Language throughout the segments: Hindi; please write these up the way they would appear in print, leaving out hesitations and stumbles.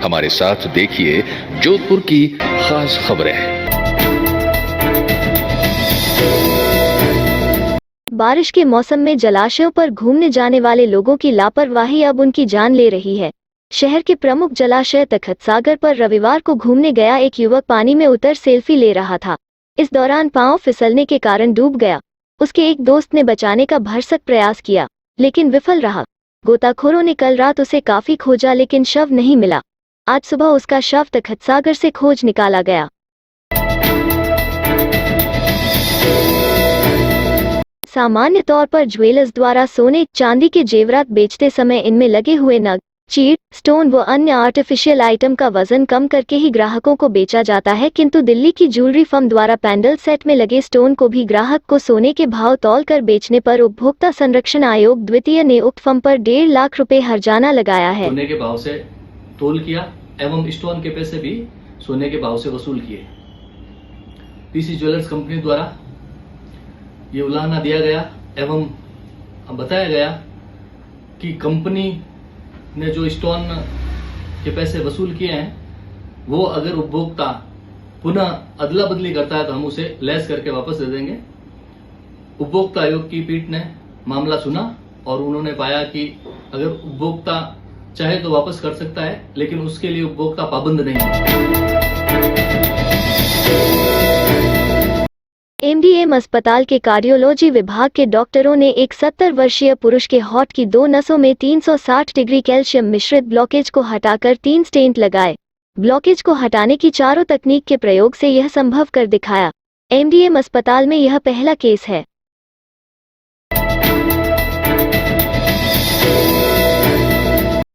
हमारे साथ देखिए जोधपुर की खास खबरें। बारिश के मौसम में जलाशयों पर घूमने जाने वाले लोगों की लापरवाही अब उनकी जान ले रही है। शहर के प्रमुख जलाशय तखत सागर पर रविवार को घूमने गया एक युवक पानी में उतर सेल्फी ले रहा था। इस दौरान पांव फिसलने के कारण डूब गया। उसके एक दोस्त ने बचाने का भरसक प्रयास किया, लेकिन विफल रहा। गोताखोरों ने कल रात उसे काफी खोजा, लेकिन शव नहीं मिला। आज सुबह उसका शव तखत सागर से खोज निकाला गया। सामान्य तौर पर ज्वेलर्स द्वारा सोने चांदी के जेवरात बेचते समय इनमें लगे हुए नग, चीट, स्टोन व अन्य आर्टिफिशियल आइटम का वजन कम करके ही ग्राहकों को बेचा जाता है, किंतु दिल्ली की ज्वेलरी फर्म द्वारा पैंडल सेट में लगे स्टोन को भी ग्राहक को सोने के भाव तौल कर बेचने पर उपभोक्ता संरक्षण आयोग द्वितीय ने उक्त फर्म पर 1.5 लाख रुपए हर्जाना लगाया है। सोने के भाव से तोल किया एवं स्टोन के पैसे भी सोने के भाव से वसूल किए। पीसी ज्वेलर्स कंपनी द्वारा ये उलाहना दिया गया एवं बताया गया कि कंपनी ने जो स्टोन के पैसे वसूल किए हैं वो अगर उपभोक्ता पुनः अदला बदली करता है तो हम उसे लेस करके वापस दे देंगे। उपभोक्ता आयोग की पीठ ने मामला सुना और उन्होंने पाया कि अगर उपभोक्ता चाहे तो वापस कर सकता है, लेकिन उसके लिए उपभोक्ता पाबंद नहीं है। एमडीएम अस्पताल के कार्डियोलॉजी विभाग के डॉक्टरों ने एक 70 वर्षीय पुरुष के हार्ट की 2 नसों में 360 डिग्री कैल्शियम मिश्रित ब्लॉकेज को हटाकर 3 स्टेंट लगाए। ब्लॉकेज को हटाने की चारों तकनीक के प्रयोग से यह संभव कर दिखाया। एमडीएम अस्पताल में यह पहला केस है।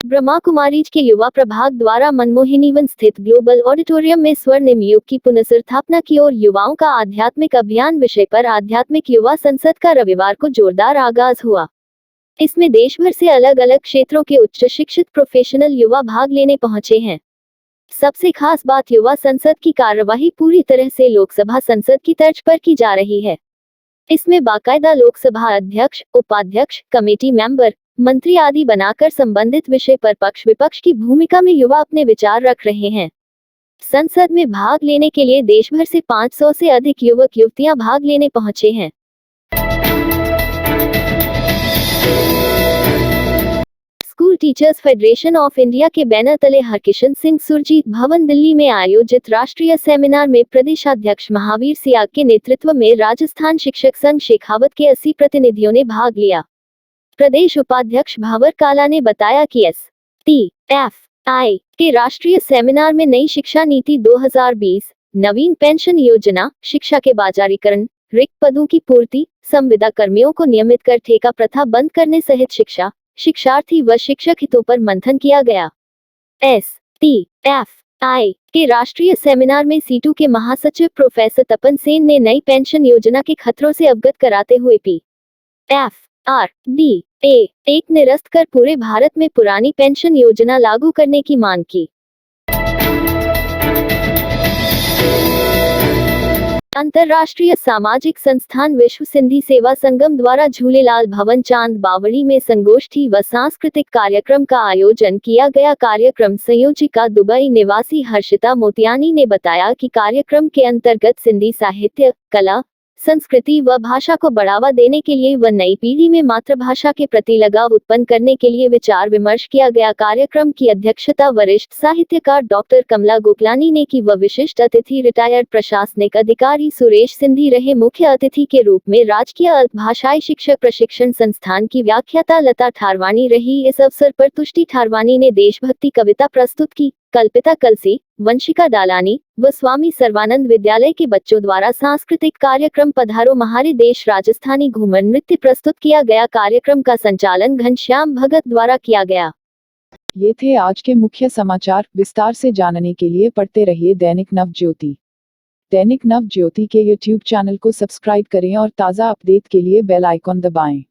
ब्रह्मा कुमारीज के युवा प्रभाग द्वारा मनमोहिनीवन स्थित ग्लोबल ऑडिटोरियम में स्वर्णिम युग की पुनर्स्थापना की ओर युवाओं का आध्यात्मिक अभियान विषय पर आध्यात्मिक युवा संसद का रविवार को जोरदार आगाज हुआ। इसमें देश भर से अलग अलग क्षेत्रों के उच्च शिक्षित प्रोफेशनल युवा भाग लेने पहुंचे हैं। सबसे खास बात, युवा संसद की कार्यवाही पूरी तरह से लोकसभा संसद की तर्ज पर की जा रही है। इसमें बाकायदा लोकसभा अध्यक्ष, उपाध्यक्ष, कमेटी मेंबर, मंत्री आदि बनाकर संबंधित विषय पर पक्ष विपक्ष की भूमिका में युवा अपने विचार रख रहे हैं। संसद में भाग लेने के लिए देश भर से 500 से अधिक युवक युवतियां भाग लेने पहुंचे हैं। School teachers federation of India के बैनर तले हरकिशन सिंह सुरजीत भवन दिल्ली में आयोजित राष्ट्रीय सेमिनार में प्रदेशाध्यक्ष महावीर सियाग के नेतृत्व में राजस्थान शिक्षक संघ शेखावत के 80 प्रतिनिधियों ने भाग लिया। प्रदेश उपाध्यक्ष भावर काला ने बताया कि STFI के राष्ट्रीय सेमिनार में नई शिक्षा नीति 2020, नवीन पेंशन योजना, शिक्षा के बाजारीकरण, रिक्त पदों की पूर्ति, संविदा कर्मियों को नियमित कर ठेका प्रथा बंद करने सहित शिक्षा, शिक्षार्थी व शिक्षक हितों पर मंथन किया गया। STFI के राष्ट्रीय सेमिनार में सीटू के महासचिव प्रोफेसर तपन सेन ने नई पेंशन योजना के खतरों से अवगत कराते हुए PFRDA एक निरस्त कर पूरे भारत में पुरानी पेंशन योजना लागू करने की मांग की। अंतर्राष्ट्रीय सामाजिक संस्थान विश्व सिंधी सेवा संगम द्वारा झूलेलाल भवन चांद बावड़ी में संगोष्ठी व सांस्कृतिक कार्यक्रम का आयोजन किया गया। कार्यक्रम संयोजिका दुबई निवासी हर्षिता मोतियानी ने बताया कि कार्यक्रम के अंतर्गत सिंधी साहित्य, कला, संस्कृति व भाषा को बढ़ावा देने के लिए व नई पीढ़ी में मातृभाषा के प्रति लगाव उत्पन्न करने के लिए विचार विमर्श किया गया। कार्यक्रम की अध्यक्षता वरिष्ठ साहित्यकार डॉक्टर कमला गोकलानी ने की व विशिष्ट अतिथि रिटायर्ड प्रशासनिक अधिकारी सुरेश सिंधी रहे। मुख्य अतिथि के रूप में राजकीय अल्पभाषाई शिक्षक प्रशिक्षण संस्थान की व्याख्याता लता ठारवानी रही। इस अवसर पर तुष्टि ठारवानी ने देशभक्ति कविता प्रस्तुत की। कल्पिता कलसी, वंशिका डालानी व स्वामी सर्वानंद विद्यालय के बच्चों द्वारा सांस्कृतिक कार्यक्रम पधारो महारे देश राजस्थानी घूमर नृत्य प्रस्तुत किया गया। कार्यक्रम का संचालन घनश्याम भगत द्वारा किया गया। ये थे आज के मुख्य समाचार। विस्तार से जानने के लिए पढ़ते रहिए दैनिक नवज्योति। दैनिक नवज्योति के YouTube चैनल को सब्सक्राइब करें और ताज़ा अपडेट के लिए बेल आइकॉन दबाएं।